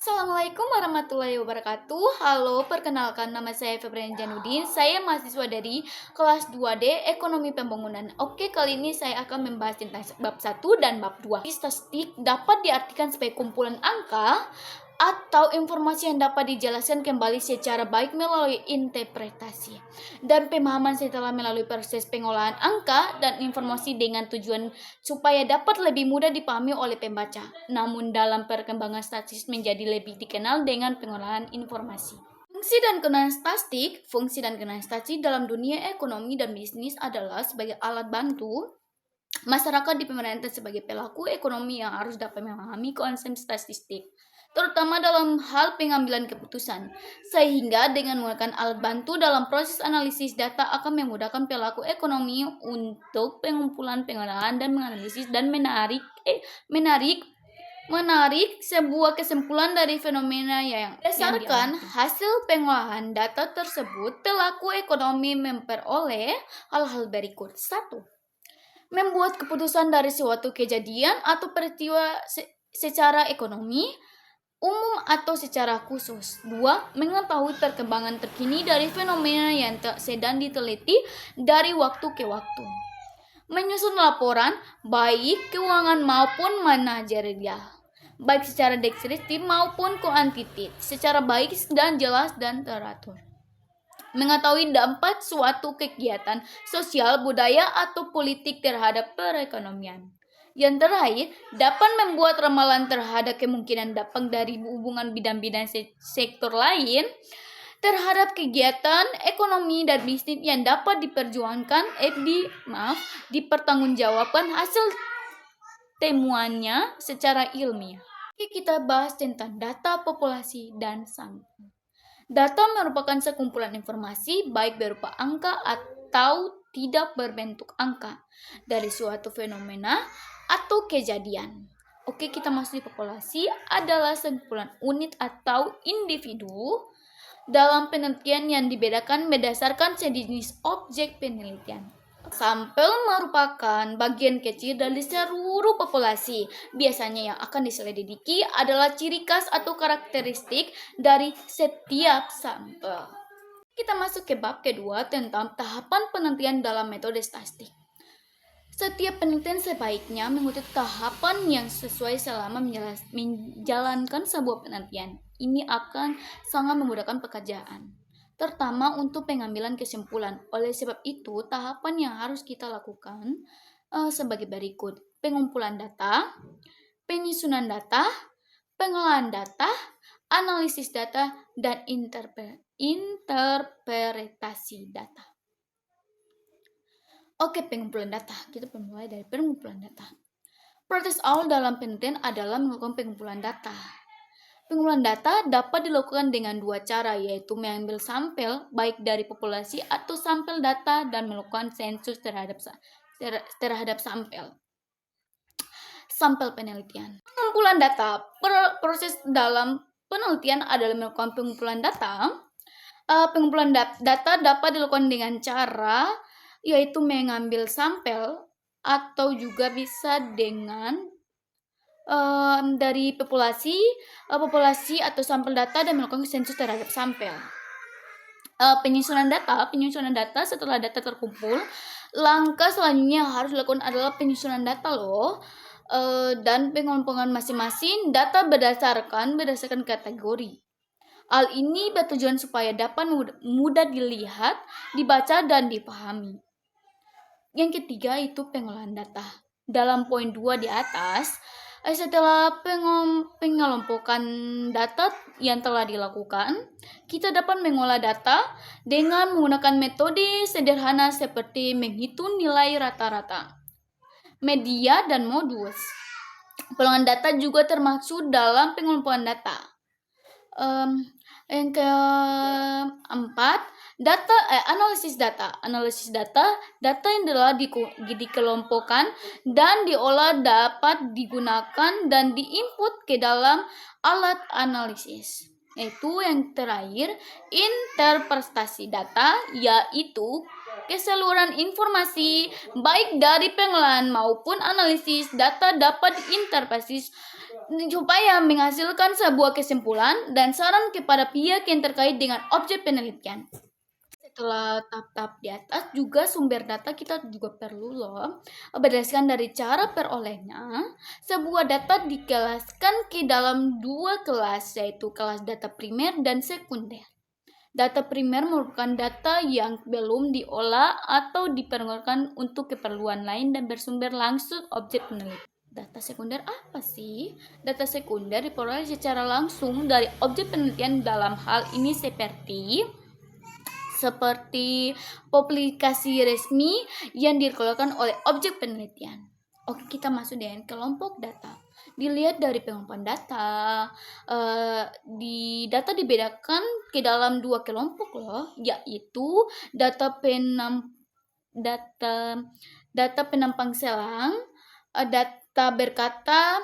Assalamualaikum warahmatullahi wabarakatuh. Halo, perkenalkan nama saya Febrian Janudin. Saya mahasiswa dari kelas 2D Ekonomi Pembangunan. Oke, kali ini saya akan membahas tentang bab 1 dan bab 2. Statistik dapat diartikan sebagai kumpulan angka atau informasi yang dapat dijelaskan kembali secara baik melalui interpretasi dan pemahaman setelah melalui proses pengolahan angka dan informasi dengan tujuan supaya dapat lebih mudah dipahami oleh pembaca. Namun dalam perkembangan statistik menjadi lebih dikenal dengan pengolahan informasi. Fungsi dan kegunaan statistik dalam dunia ekonomi dan bisnis adalah sebagai alat bantu masyarakat di pemerintah sebagai pelaku ekonomi yang harus dapat memahami konsep statistik, terutama dalam hal pengambilan keputusan, sehingga dengan menggunakan alat bantu dalam proses analisis data akan memudahkan pelaku ekonomi untuk pengumpulan, pengolahan, dan menganalisis dan menarik sebuah kesimpulan dari fenomena yang berdasarkan hasil pengolahan data tersebut. Pelaku ekonomi memperoleh hal-hal berikut. 1. Membuat keputusan dari suatu kejadian atau peristiwa secara ekonomi umum atau secara khusus. 2. Mengetahui perkembangan terkini dari fenomena yang sedang diteliti dari waktu ke waktu. Menyusun laporan baik keuangan maupun manajerial, baik secara deskriptif maupun kuantitatif, secara baik dan jelas dan teratur. Mengetahui dampak suatu kegiatan sosial, budaya, atau politik terhadap perekonomian. Yang terakhir, dapat membuat ramalan terhadap kemungkinan dampak dari hubungan bidang-bidang sektor lain terhadap kegiatan ekonomi dan bisnis yang dapat dipertanggungjawabkan hasil temuannya secara ilmiah. Oke, kita bahas tentang data populasi dan sampel. Data merupakan sekumpulan informasi baik berupa angka atau tidak berbentuk angka dari suatu fenomena atau kejadian. Oke, kita masuk di populasi adalah sekumpulan unit atau individu dalam penelitian yang dibedakan berdasarkan sejenis objek penelitian. Sampel merupakan bagian kecil dari seluruh populasi. Biasanya yang akan diselidiki adalah ciri khas atau karakteristik dari setiap sampel. Kita masuk ke bab kedua tentang tahapan penelitian dalam metode statistik. Setiap penelitian sebaiknya mengikuti tahapan yang sesuai selama menjalankan sebuah penelitian. Ini akan sangat memudahkan pekerjaan, terutama untuk pengambilan kesimpulan. Oleh sebab itu, tahapan yang harus kita lakukan sebagai berikut: pengumpulan data, penyusunan data, pengolahan data, analisis data, dan interpretasi data. Oke, pengumpulan data. Kita mulai dari pengumpulan data. Proses awal dalam penelitian adalah melakukan pengumpulan data. Pengumpulan data dapat dilakukan dengan dua cara, yaitu mengambil sampel baik dari populasi atau sampel data dan melakukan sensus terhadap sampel penelitian. Pengumpulan data. Proses dalam penelitian adalah melakukan pengumpulan data. Pengumpulan data dapat dilakukan dengan cara yaitu mengambil sampel atau juga bisa dengan dari populasi atau sampel data dan melakukan sensus terhadap sampel. Penyusunan data setelah data terkumpul, langkah selanjutnya yang harus dilakukan adalah penyusunan data dan pengelompokan masing-masing data berdasarkan kategori. Hal ini bertujuan supaya dapat mudah dilihat, dibaca, dan dipahami. Yang ketiga itu pengolahan data. Dalam poin 2 di atas, setelah pengelompokan data yang telah dilakukan, kita dapat mengolah data dengan menggunakan metode sederhana seperti menghitung nilai rata-rata, media, dan modus. Pengolahan data juga termasuk dalam pengelompokan data. Yang keempat, analisis data yang telah dikelompokkan dan diolah dapat digunakan dan diinput ke dalam alat analisis. Yaitu yang terakhir, interpretasi data, yaitu Keseluruhan informasi, baik dari pengolahan maupun analisis data dapat diinterpretis supaya menghasilkan sebuah kesimpulan dan saran kepada pihak yang terkait dengan objek penelitian. Setelah tahap-tahap di atas, juga sumber data kita juga perlu loh. Berdasarkan dari cara perolehnya, sebuah data dikelaskan ke dalam dua kelas, yaitu kelas data primer dan sekunder. Data primer merupakan data yang belum diolah atau dipergunakan untuk keperluan lain dan bersumber langsung objek penelitian. Data sekunder apa sih? Data sekunder diperoleh secara langsung dari objek penelitian, dalam hal ini seperti publikasi resmi yang dikeluarkan oleh objek penelitian. Oke, kita masuk dengan kelompok data. Dilihat dari pengumpulan data, data dibedakan ke dalam dua kelompok loh, yaitu data penampang selang, data berkata.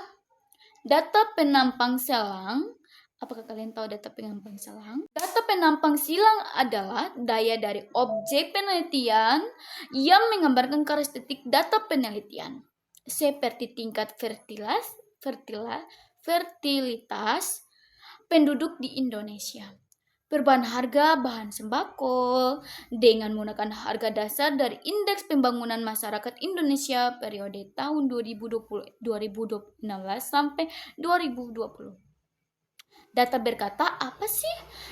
Data penampang selang. Apakah kalian tahu data penampang selang? Data penampang silang adalah daya dari objek penelitian yang menggambarkan karakteristik data penelitian, seperti tingkat fertilitas penduduk di Indonesia, perubahan harga bahan sembako dengan menggunakan harga dasar dari Indeks Pembangunan Masyarakat Indonesia periode tahun 2016 sampai 2020. Data berkata apa sih?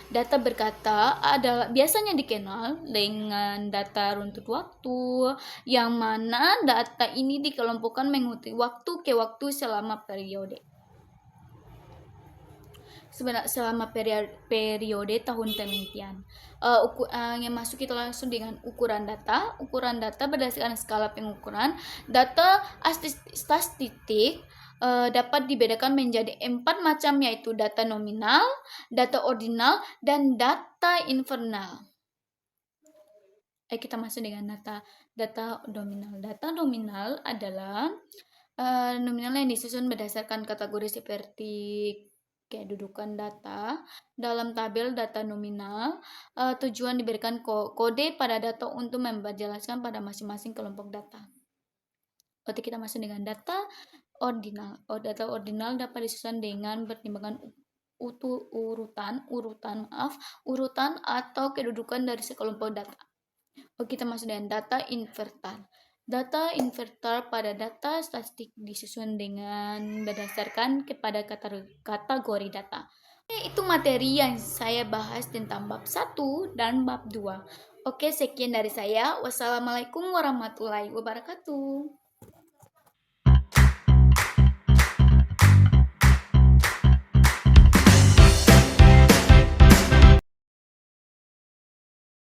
Data berkata adalah biasanya dikenal dengan data runtut waktu, yang mana data ini dikelompokkan mengikuti waktu ke waktu selama periode tahun penelitian. Yang masuk kita langsung dengan ukuran data. Ukuran data berdasarkan skala pengukuran. Data statistik dapat dibedakan menjadi 4 macam, yaitu data nominal, data ordinal, dan data infernal. Kita masuk dengan data nominal. Data nominal adalah nominal yang disusun berdasarkan kategori seperti kedudukan data dalam tabel data nominal. Tujuan diberikan kode pada data untuk menjelaskan pada masing-masing kelompok data. Oke, kita masuk dengan data ordinal. Data ordinal dapat disusun dengan pertimbangan urutan atau kedudukan dari sekelompok data. Oke, kita masuk dengan data invertal. Data invertal pada data statistik disusun dengan berdasarkan kepada kategori data. Itu materi yang saya bahas tentang bab 1 dan bab 2. Oke, sekian dari saya. Wassalamualaikum warahmatullahi wabarakatuh.